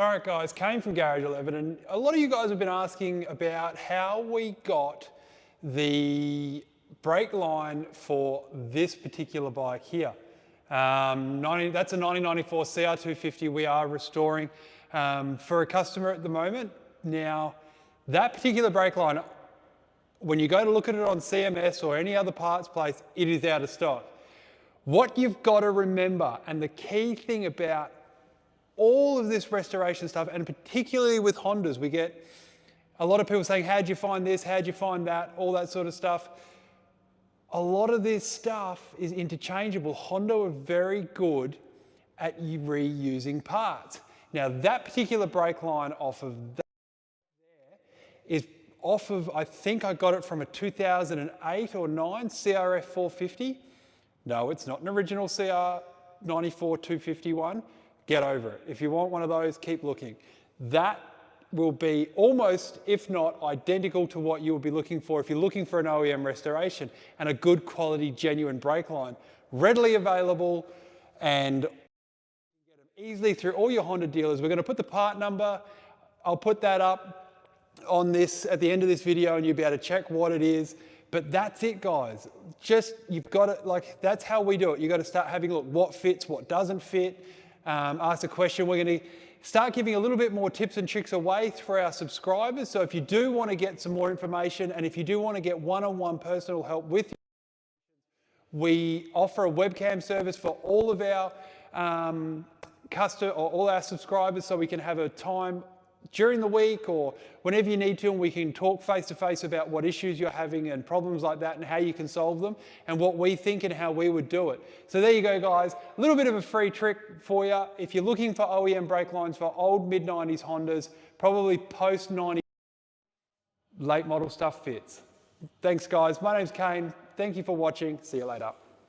All right guys, Kane from Garage 11, and a lot of you guys have been asking about how we got the brake line for this particular bike here. That's a 1994 CR250 we are restoring for a customer at the moment. Now, that particular brake line, when you go to look at it on CMS or any other parts place, it is out of stock. What you've got to remember, and the key thing about all of this restoration stuff, and particularly with Hondas, we get a lot of people saying, how'd you find this, how'd you find that, all that sort of stuff. A lot of this stuff is interchangeable. Honda are very good at reusing parts. Now that particular brake line off of that there is off of, I think I got it from a 2008 or 9 CRF 450. No, it's not an original CR94 251. Get over it. If you want one of those, keep looking. That will be almost, if not identical to what you will be looking for if you're looking for an OEM restoration and a good quality, genuine brake line. Readily available and get them easily through all your Honda dealers. We're going to put the part number. I'll put that up on this at the end of this video and you'll be able to check what it is. But that's it, guys. Just, you've got to, like, that's how we do it. You've got to start having a look what fits, what doesn't fit. Ask a question. We're going to start giving a little bit more tips and tricks away for our subscribers. So if you do want to get some more information and if you do want to get one-on-one personal help with you, we offer a webcam service for all of our all our subscribers, so we can have a time during the week or whenever you need to, and we can talk face-to-face about what issues you're having and problems like that and how you can solve them and what we think and how we would do it. So there you go, guys. A little bit of a free trick for you. If you're looking for OEM brake lines for old mid-90s Hondas, probably post-90 late model stuff fits. Thanks, guys. My name's Kane. Thank you for watching. See you later.